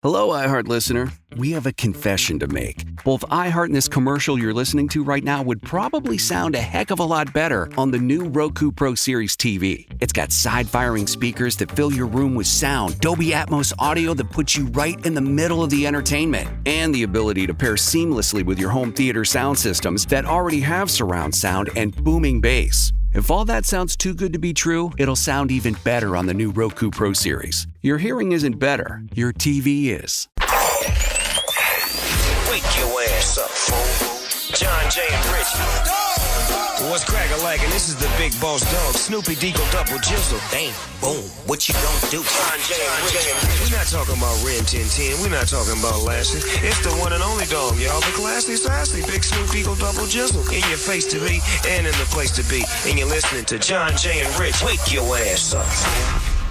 Hello, iHeart listener. We have a confession to make. Both iHeart and this commercial you're listening to right now would probably sound a heck of a lot better on the new Roku Pro Series TV. It's got side-firing speakers that fill your room with sound, Dolby Atmos audio that puts you right in the middle of the entertainment, and the ability to pair seamlessly with your home theater sound systems that already have surround sound and booming bass. If all that sounds too good to be true, it'll sound even better on the new Roku Pro Series. Your hearing isn't better, your TV is. Wake your ass up, fool. Johnjay and Rich. What's crack-a-lackin'? This is the big boss dog, Snoopy Deagle Double Jizzle. Bang, boom, what you gonna do? Johnjay and Rich. We're not talking about Ren 1010. We're not talking about Lassie. It's the one and only dog, y'all. The classy, sassy, big Snoop Deagle Double Jizzle. In your face to be and in the place to be. And you're listening to Johnjay and Rich. Wake your ass up.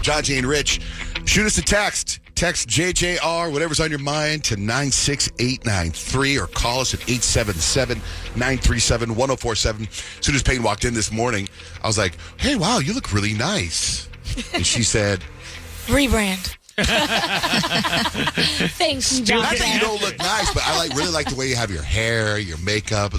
Johnjay and Rich, shoot us a text. Text JJR, whatever's on your mind, to 96893 or call us at 877-937-1047. As soon as Payne walked in this morning, I was like, hey, wow, you look really nice. And she said, rebrand. Thanks, John. not that you don't look nice, but I really like the way you have your hair, your makeup.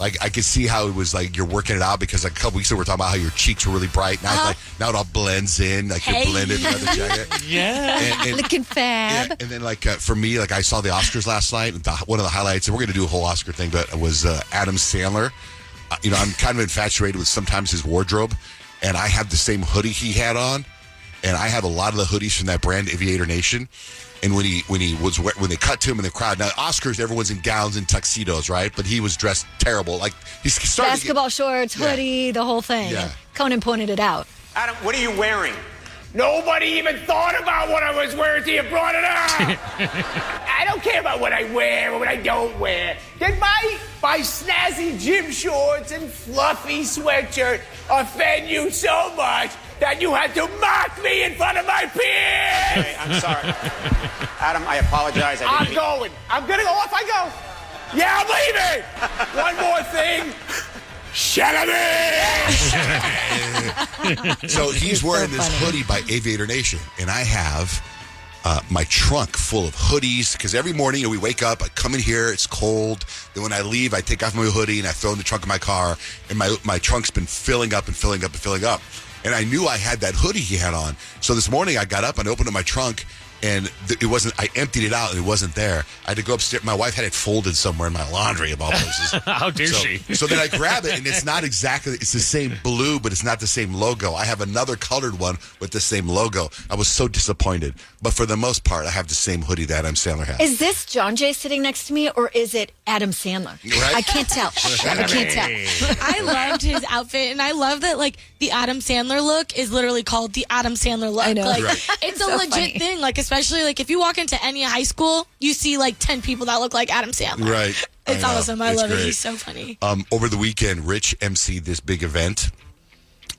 Like I could see how it was like you're working it out, because like a couple weeks ago we were talking about how your cheeks were really bright. Now now it all blends in, like you're blended in the jacket. Yeah, and looking fab. Yeah, and then like for me, like I saw the Oscars last night, and one of the highlights, and we're going to do a whole Oscar thing, but it was Adam Sandler. I'm kind of infatuated with sometimes his wardrobe, and I have the same hoodie he had on. And I have a lot of the hoodies from that brand, Aviator Nation. And when they cut to him in the crowd, now Oscars, everyone's in gowns and tuxedos, right? But he was dressed terrible, like he's starting basketball shorts, hoodie, the whole thing. Yeah. Conan pointed it out. Adam, what are you wearing? Nobody even thought about what I was wearing till you brought it up. I don't care about what I wear or what I don't wear. Did my snazzy gym shorts and fluffy sweatshirt offend you so much that you had to mock me in front of my peers? Hey, I'm sorry. Adam, I apologize. I'm going. I'm going to go off. I go. Yeah, I'm leaving. One more thing. Shut up! So he's wearing this hoodie by Aviator Nation, and I have my trunk full of hoodies, because every morning we wake up, I come in here, it's cold. Then when I leave, I take off my hoodie and I throw it in the trunk of my car, and my trunk's been filling up and filling up and filling up. And I knew I had that hoodie he had on. So this morning I got up and opened up my trunk, and it wasn't. I emptied it out and it wasn't there. I had to go upstairs. My wife had it folded somewhere in my laundry of all places. How dare she? So then I grab it, and it's not exactly. It's the same blue, but it's not the same logo. I have another colored one with the same logo. I was so disappointed. But for the most part, I have the same hoodie that Adam Sandler has. Is this Johnjay sitting next to me, or is it Adam Sandler? Right? I can't tell. I can't tell. I loved his outfit, and I love that like the Adam Sandler look is literally called the Adam Sandler look. I know. Like Right. it's So a legit funny. thing. Like especially like if you walk into any high school, you see like 10 people that look like Adam Sandler. Right. It's awesome. I It's love great. it. He's so funny. Over the weekend, Rich emceed this big event,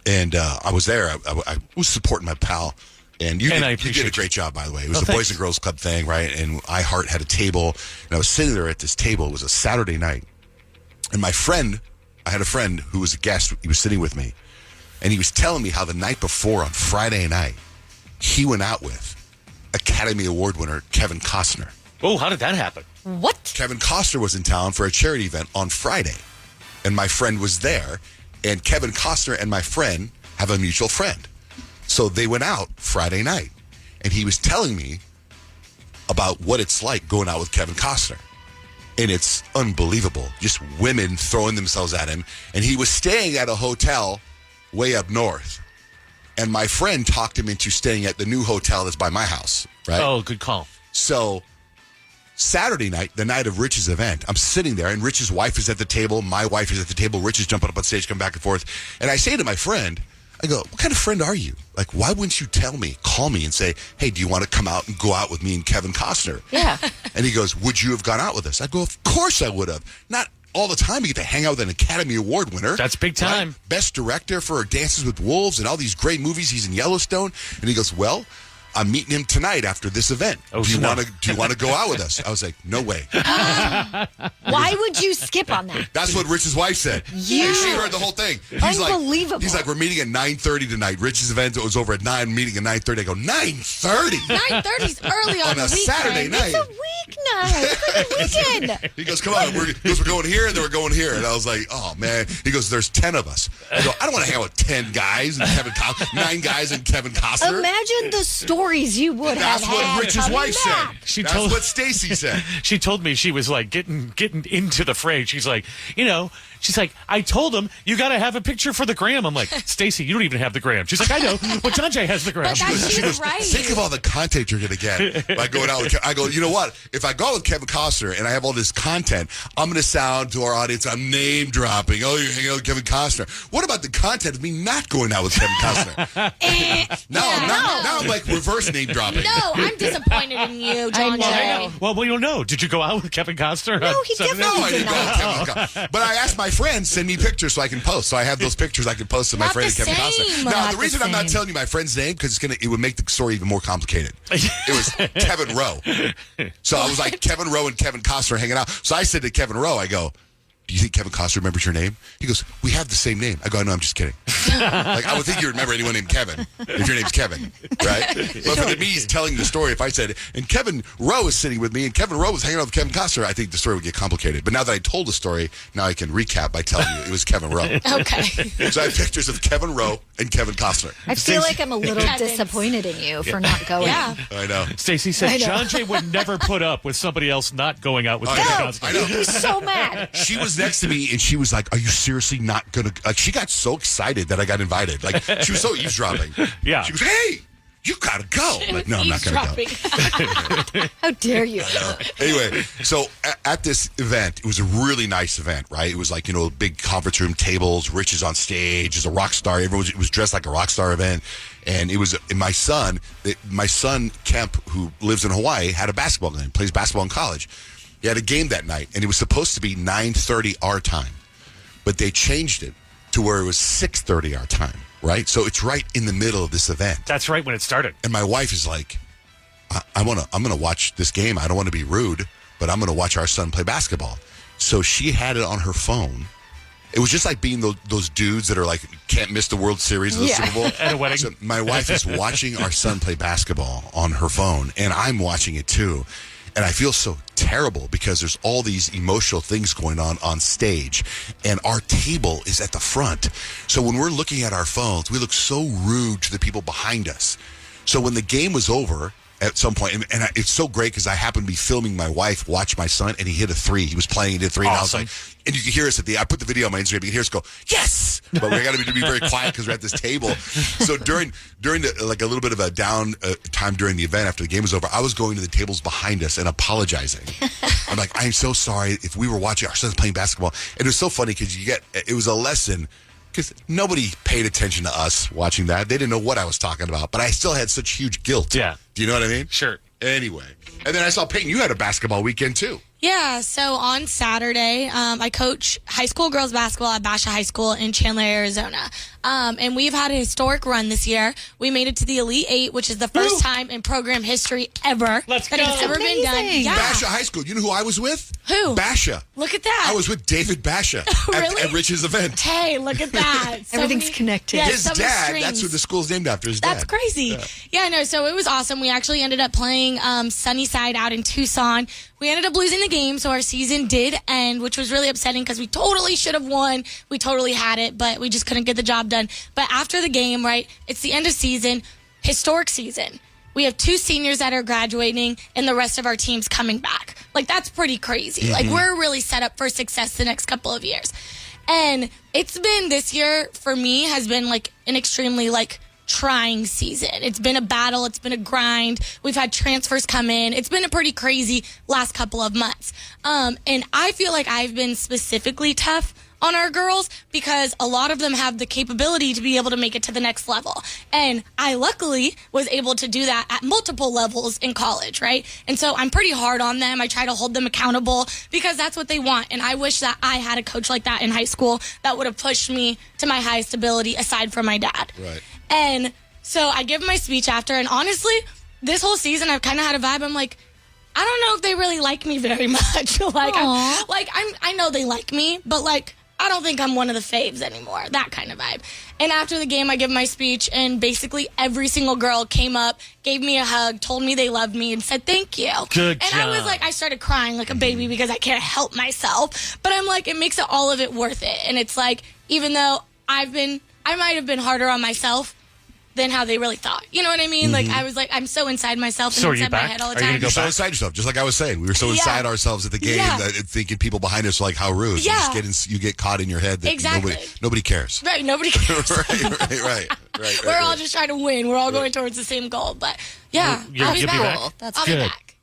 and I was there. I was supporting my pal. And you did a great job, by the way. It was the Boys and Girls Club thing, right? And iHeart had a table, and I was sitting there at this table. It was a Saturday night. And I had a friend who was a guest. He was sitting with me, and he was telling me how the night before, on Friday night, he went out with Academy Award winner Kevin Costner. Oh, how did that happen? What? Kevin Costner was in town for a charity event on Friday, and my friend was there, and Kevin Costner and my friend have a mutual friend. So they went out Friday night, and he was telling me about what it's like going out with Kevin Costner. And it's unbelievable. Just women throwing themselves at him. And he was staying at a hotel way up north. And my friend talked him into staying at the new hotel that's by my house, right? Oh, good call. So Saturday night, the night of Rich's event, I'm sitting there, and Rich's wife is at the table. My wife is at the table. Rich is jumping up on stage, coming back and forth. And I say to my friend, I go, what kind of friend are you? Like, why wouldn't you call me and say, hey, do you want to come out and go out with me and Kevin Costner? Yeah. And he goes, would you have gone out with us? I go, of course I would have. Not all the time you get to hang out with an Academy Award winner. That's big time. Right? Best director for Dances with Wolves and all these great movies. He's in Yellowstone. And he goes, well, I'm meeting him tonight after this event. Oh, do you want to go out with us? I was like, no way. Why would you skip on that? That's what Rich's wife said. Yeah. And she heard the whole thing. Unbelievable. He's like, we're meeting at 9:30 tonight. Rich's event was over at 9, meeting at 9:30. I go, 9:30? 9:30's early on a a Saturday night. It's a weeknight. It's a weekend. He goes, come on. We're going here, and then we're going here. And I was like, oh, man. He goes, there's 10 of us. I go, I don't want to hang out with 10 guys and 9 guys and Kevin Costner. Imagine the stories you would That's have what had Rich's coming wife back. said. That's what Stacy said. She told me she was like getting into the fray. She's like, she's like, I told him you got to have a picture for the gram. I'm like, Stacy, you don't even have the gram. She's like, I know, but Johnjay has the gram. She goes, right. think of all the content you're going to get by going out with I go, you know what? If I go out with Kevin Costner and I have all this content, I'm going to sound to our audience, I'm name dropping. Oh, you're hanging out with Kevin Costner. What about the content of me not going out with Kevin Costner? Now I'm like reverse name dropping. No, I'm disappointed in you, Johnjay. Well, we don't know. Did you go out with Kevin Costner? No, he definitely No, I did didn't go not. with Kevin Costner. But I asked my friends, send me pictures so I can post. So I have those pictures I can post to my Not friend the Kevin same. Costner. Not Now, the the reason I'm not same. telling you my friend's name, because it would make the story even more complicated. It was Kevin Rowe. So I was like, Kevin Rowe and Kevin Costner hanging out. So I said to Kevin Rowe, I go, do you think Kevin Costner remembers your name? He goes, we have the same name. I go, no, I'm just kidding. Like, I would think you remember anyone named Kevin if your name's Kevin, right? But for me, he's telling the story. If I said, and Kevin Rowe is sitting with me, and Kevin Rowe was hanging out with Kevin Costner, I think the story would get complicated. But now that I told the story, now I can recap by telling you it was Kevin Rowe. Okay. So I have pictures of Kevin Rowe and Kevin Costner. I feel like I'm a little Kevin's. disappointed in you for not going. Yeah. I know. Stacy said I know. Johnjay would never put up with somebody else not going out with I Kevin know. Costner. I know. He's so mad. She was next to me, and she was like, are you seriously not going to... Like, she got so excited that I got invited. Like, she was so eavesdropping. Yeah. She goes, hey, you got to go. I'm like, no, I'm not going to go. How dare you? Anyway, so at this event, it was a really nice event, right? It was like, big conference room tables, Rich is on stage, is a rock star. It was dressed like a rock star event. And it was, and my son, Kemp, who lives in Hawaii, had a basketball game, plays basketball in college. He had a game that night, and it was supposed to be 9:30 our time. But they changed it to where it was 6:30 our time, right? So it's right in the middle of this event. That's right when it started. And my wife is like, I'm gonna watch this game. I don't want to be rude, but I'm gonna watch our son play basketball. So she had it on her phone. It was just like being those dudes that are like can't miss the World Series of the Super Bowl At a wedding. So my wife is watching our son play basketball on her phone, and I'm watching it too. And I feel so terrible because there's all these emotional things going on stage, and our table is at the front. So when we're looking at our phones, we look so rude to the people behind us. So when the game was over at some point, and it's so great because I happened to be filming my wife watch my son, and he hit a 3. He was playing, he did 3, and I was Awesome. like, and you can hear us I put the video on my Instagram, you can hear us go, yes! But we got to be very quiet because we're at this table. So during the, like a little bit of a down time during the event after the game was over, I was going to the tables behind us and apologizing. I'm like, I'm so sorry if we were watching our son's playing basketball. And it was so funny because it was a lesson because nobody paid attention to us watching that. They didn't know what I was talking about, but I still had such huge guilt. Yeah. Do you know what I mean? Sure. Anyway. And then I saw Peyton, you had a basketball weekend too. Yeah, so on Saturday, I coach high school girls basketball at Basha High School in Chandler, Arizona. And we've had a historic run this year. We made it to the Elite Eight, which is the first time in program history ever Let's that go. it's ever been done. Amazing. Yeah. Basha High School. You know who I was with? Who? Basha. Look at that. I was with David Basha Really? at Rich's event. Hey, look at that. So Everything's many- connected. Yeah, His so many dad, strings. that's who the school's named after, his dad. That's crazy. Yeah, no, so it was awesome. We actually ended up playing Sunnyside out in Tucson. We ended up losing the game, so our season did end, which was really upsetting because we totally should have won. We totally had it, but we just couldn't get the job done. But after the game, right, it's the end of season, historic season. We have 2 seniors that are graduating and the rest of our team's coming back. Like, that's pretty crazy. Like, we're really set up for success the next couple of years. And it's been, this year, for me, has been, like, an extremely, like, trying season. It's been a battle. It's been a grind. We've had transfers come in. It's been a pretty crazy last couple of months. And I feel like I've been specifically tough on our girls because a lot of them have the capability to be able to make it to the next level. And I luckily was able to do that at multiple levels in college, right? And so I'm pretty hard on them. I try to hold them accountable because that's what they want. And I wish that I had a coach like that in high school that would have pushed me to my highest ability aside from my dad. Right. And so I give my speech after, and honestly, this whole season, I've kind of had a vibe. I'm like, I don't know if they really like me very much. I know they like me, but like, I don't think I'm one of the faves anymore. That kind of vibe. And after the game, I give my speech, and basically every single girl came up, gave me a hug, told me they loved me, and said thank you. Good and job. I was like, I started crying like a baby because I can't help myself. But I'm like, it makes it all of it worth it. And it's like, even though I might have been harder on myself than how they really thought. You know what I mean? Like, I was like, I'm so inside myself and So are you inside my back? head all the Are you time. gonna go You're so back? inside yourself, just like I was saying. We were so inside ourselves at the game that thinking people behind us are like, how rude. Yeah. You get caught in your head that Exactly. nobody cares. Right, nobody cares. right. We're all just trying to win. We're all going towards the same goal. But yeah, You'll be back? I'll be back.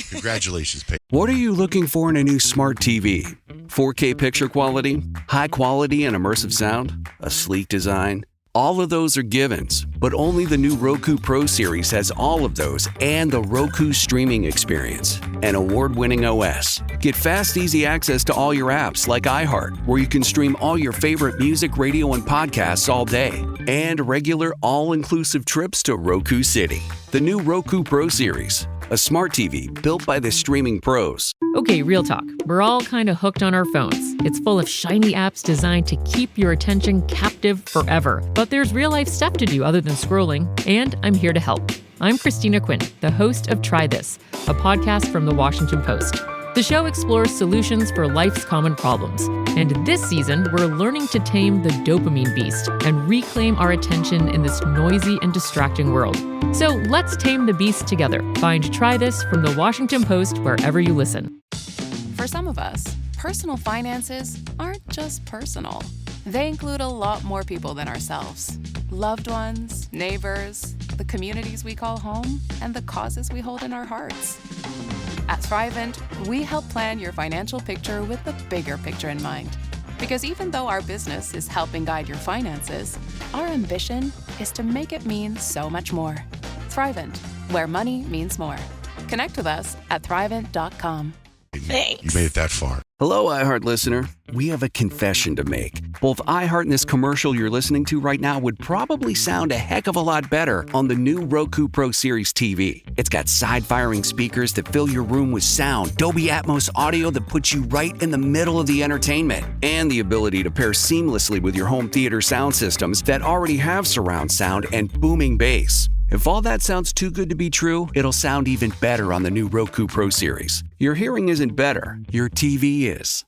Congratulations, Peyton. What are you looking for in a new smart TV? 4K picture quality, high quality and immersive sound, a sleek design? All of those are givens, but only the new Roku Pro Series has all of those and the Roku streaming experience, an award-winning OS. Get fast, easy access to all your apps like iHeart, where you can stream all your favorite music, radio, and podcasts all day, and regular all-inclusive trips to Roku City. The new Roku Pro Series, a smart TV built by the streaming pros. Okay, real talk. We're all kind of hooked on our phones. It's full of shiny apps designed to keep your attention captive forever. But there's real-life stuff to do other than scrolling, and I'm here to help. I'm Christina Quinn, the host of Try This, a podcast from The Washington Post. The show explores solutions for life's common problems. And this season, we're learning to tame the dopamine beast and reclaim our attention in this noisy and distracting world. So let's tame the beast together. Find Try This from The Washington Post wherever you listen. For some of us, personal finances aren't just personal. They include a lot more people than ourselves. Loved ones, neighbors, the communities we call home, and the causes we hold in our hearts. At Thrivent, we help plan your financial picture with the bigger picture in mind. Because even though our business is helping guide your finances, our ambition is to make it mean so much more. Thrivent, where money means more. Connect with us at thrivent.com. Thanks. You made it that far. Hello, iHeart listener. We have a confession to make. Both iHeart and this commercial you're listening to right now would probably sound a heck of a lot better on the new Roku Pro Series TV. It's got side-firing speakers that fill your room with sound, Dolby Atmos audio that puts you right in the middle of the entertainment, and the ability to pair seamlessly with your home theater sound systems that already have surround sound and booming bass. If all that sounds too good to be true, it'll sound even better on the new Roku Pro Series. Your hearing isn't better, your TV is.